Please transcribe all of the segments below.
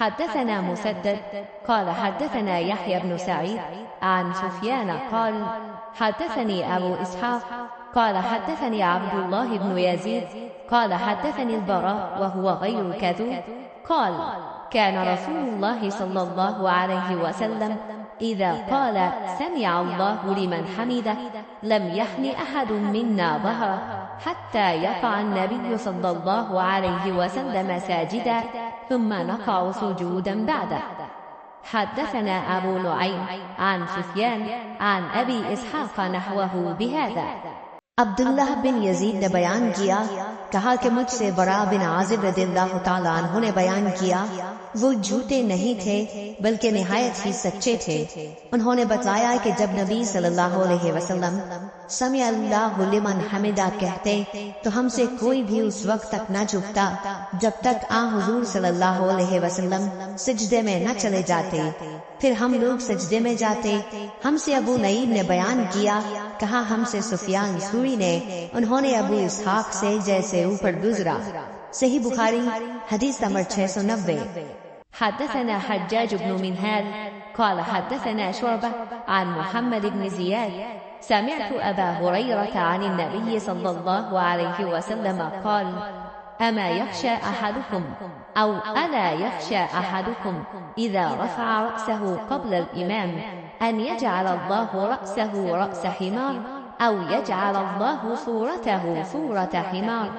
حدثنا مسدد قال حدثنا يحيى بن سعيد عن سفيان قال حدثني أبو إسحاق قال حدثني عبد الله بن يزيد قال حدثني البراء وهو غير كذوب قال كان رسول الله صلى الله عليه وسلم إذا قال سمع الله لمن حمده لم يحن أحد منا ظهره حتى يقع النبي صلى الله عليه وسلم ساجدا ثم نقع سجودا بعده. حدثنا أبو نعيم عن سفيان عن أبي إسحاق نحوه بهذا. अब्दुल्लाह बिन यजीद ने बयान किया, कहा कि मुझसे बरा बिन आजिब रदियल्लाहु ताला अन्हु ने बयान किया, वो झूठे नहीं थे बल्कि निहायत ही सच्चे थे। उन्होंने बताया कि जब नबी सल्लल्लाहु अलैहि वसल्लम समी अल्लाहु लिमन हमिदा कहते तो हमसे कोई भी उस वक्त तक न झुकता जब तक आ हुजूर सल्लल्लाहु अलैहि वसल्लम सिजदे में न चले जाते। फिर हम लोग सजदे में जाते। हमसे अबू नईम ने बयान किया, कहा हमसे सुफियान सूरी ने, उन्होंने अबू इसहाक से जैसे ऊपर गुजरा। सही बुखारी हदीस नंबर 690। حدثنا حجاج بن منهال قال حدثنا شعبة عن محمد بن زياد سمعت أبا هريرة عن النبي صلى الله عليه وسلم قال أما يخشى أحدكم أو ألا يخشى أحدكم إذا رفع رأسه قبل الإمام أن يجعل الله رأسه رأس حمار أو يجعل الله صورته صورة حمار।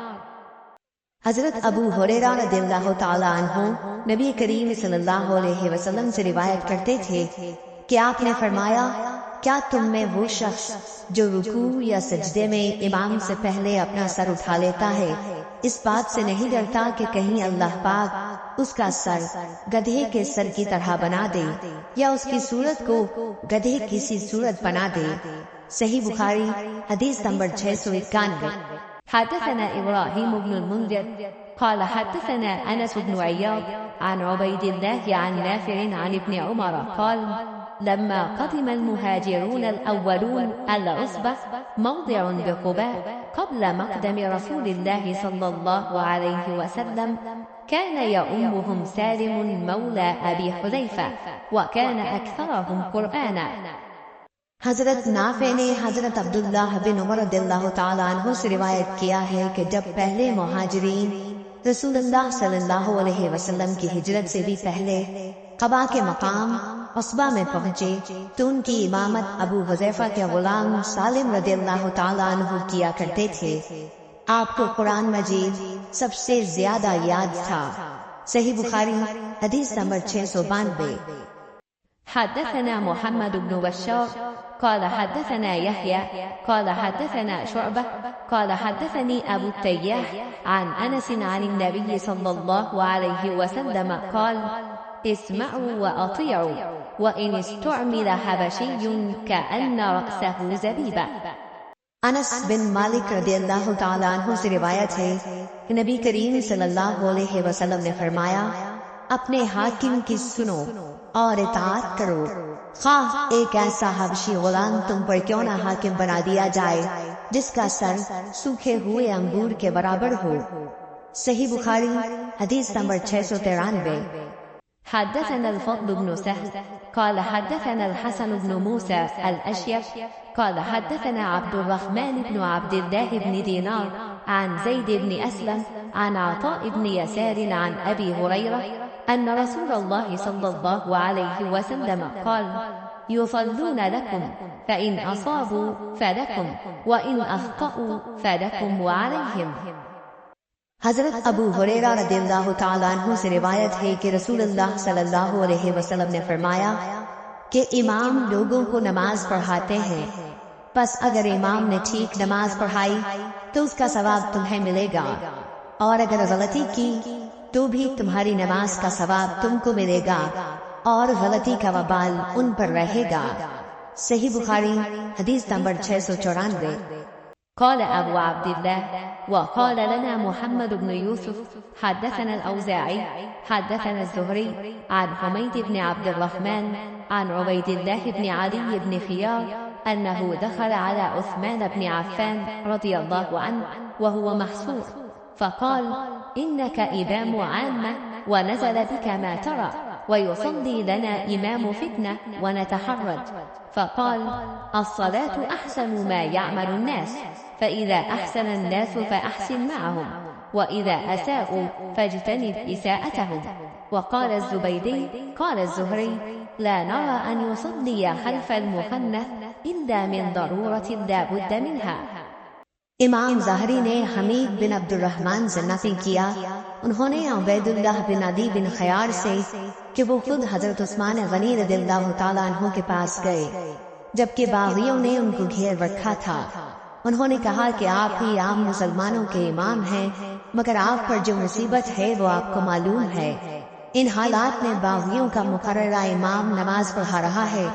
हजरत अबू हुरैरा रदियल्लाहु ताला अन्हु नबी करीम सल्लल्लाहु अलैहि वसल्लम से रिवायत करते थे कि आपने फरमाया, क्या तुम में वो शख्स जो रुकू या सजदे में इमाम से पहले अपना सर उठा लेता है इस बात से नहीं डरता कि कहीं अल्लाह पाक उसका सर गधे के सर की तरह बना दे या उसकी सूरत को गधे की सी सूरत बना दे। सही बुखारी हदीस नंबर 691। حدثنا إبراهيم بن المنذر قال حدثنا أنس بن عياض عن عبيد الله عن نافع عن ابن عمر قال لما قدم المهاجرون الأولون العصبة موضع بقباء قبل مقدم رسول الله صلى الله عليه وسلم كان يؤمهم سالم مولى أبي حذيفة وكان أكثرهم قرآنا। हजरत नाफे ने हजरत अब्दुल्लाह बिन उमर रदियल्लाहु ताला अन्हु से रिवायत किया है कि जब पहले मुहाजिरीन रसूलुल्लाह सल्लल्लाहु अलैहि वसल्लम की हिजरत से भी पहले कबा के मकाम उसबा में पहुँचे तो उनकी इमामत अबू हुज़ैफा के गुलाम सालिम रदियल्लाहु ताला अन्हु किया करते थे। आपको कुरान मजीद सबसे ज्यादा याद था। सही बुखारी हदीस नंबर 692। حدثنا محمد بن بشار قال حدثنا يحيى قال حدثنا شعبة قال حدثني أبو التياح عن أنس عن النبي صلى الله عليه وسلم قال اسمعوا وأطيعوا وإن استعمل حبشي كأن رأسه زبيبة। अनस बिन मालिक रदियल्लाहु ताला अन्हु से रिवायत है कि नबी करीम सल्लल्लाहु अलैहि वसल्लम ने फरमाया, अपने हाकिम की सुनो और इताअत करो, खाह एक ऐसा हबशी गुलाम तुम पर क्यों ना हाकिम बना दिया जाए जिसका सर सूखे हुए अंगूर के बराबर हो। सही बुखारी हदीस नंबर 693। حدثنا الفضل بن سهل قال حدثنا الحسن بن موسى الأشيخ قال حدثنا عبد الرحمن بن عبد الله بن دينار عن زيد بن أسلم عن عطاء بن يسار عن أبي هريرة أن رسول الله صلى الله عليه وسلم قال يصلون لكم فإن أصابوا فلكم وإن أخطأوا فلكم وعليهم। हजरत अबू हुरैरा रदियल्लाहु ताला अन्हु से रिवायत है कि रसूलुल्लाह सल्लल्लाहु अलैहि वसल्लम ने फरमाया कि इमाम लोगों को नमाज पढ़ाते हैं, बस अगर इमाम ने ठीक नमाज पढ़ाई तो उसका सवाब तुम्हें मिलेगा और अगर गलती की तो भी तुम्हारी नमाज का सवाब तुमको मिलेगा और गलती का वबाल उन पर रहेगा। सही बुखारी हदीस नंबर 694। قال أبو عبد الله وقال لنا محمد بن يوسف حدثنا الأوزاعي حدثنا الزهري عن حميد بن عبد الرحمن عن عبيد الله بن علي بن خيار أنه دخل على عثمان بن عفان رضي الله عنه وهو محصور فقال إنك إمام عامة ونزل بك ما ترى ويصلي لنا إمام فتنة ونتحرج، فقال: الصلاة أحسن ما يعمل الناس، فإذا أحسن الناس فأحسن معهم، وإذا أساءوا فاجتنب إساءتهم. وقال الزبيدي: قال الزهري: لا نرى أن يصلي خلف المخنث إلا من ضرورة لا بد منها। इमाम ज़ाहरी ने हमीद बिन अब्दुर्रहमान से नक़ल किया, उन्होंने उबैदुल्लाह बिन अदी बिन खयार से कि वो खुद हजरत उस्मान गनी रज़ियल्लाहु ताला अन्हु के पास गए जबकि बागियों ने उनको घेर रखा था। उन्होंने कहा कि आप ही आम मुसलमानों के इमाम हैं, मगर आप पर जो मुसीबत है वो आपको मालूम है। इन हालात में बागियों का मुकर्ररा इमाम नमाज पढ़ा रहा है,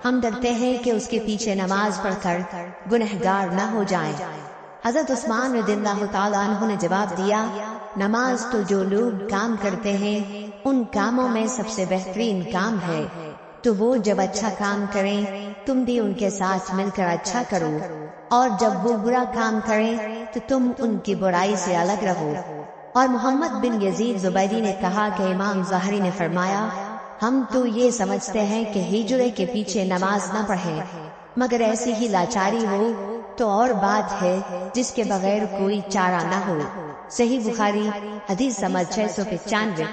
हम डरते हैं कि उसके पीछे नमाज पढ़कर गुनहगार न हो जाएं। हजरत उस्मान रज़ियल्लाहु ताला अन्हु ने जवाब दिया, नमाज तो जो लोग काम करते हैं उन कामों में सबसे बेहतरीन काम है, तो वो जब अच्छा काम करें तुम भी उनके साथ मिलकर अच्छा करो, और जब वो बुरा काम करें तो तुम उनकी बुराई से अलग रहो। और मोहम्मद बिन यजीद ज़ुबैरी ने कहा कि इमाम ज़ाहरी ने फरमाया, हम तो ये समझते हैं कि हिजरे के पीछे नमाज न पढ़ें, मगर ऐसी ही लाचारी हो तो और बात है जिसके बगैर कोई चारा न हो। सही बुखारी हदीस नंबर 695।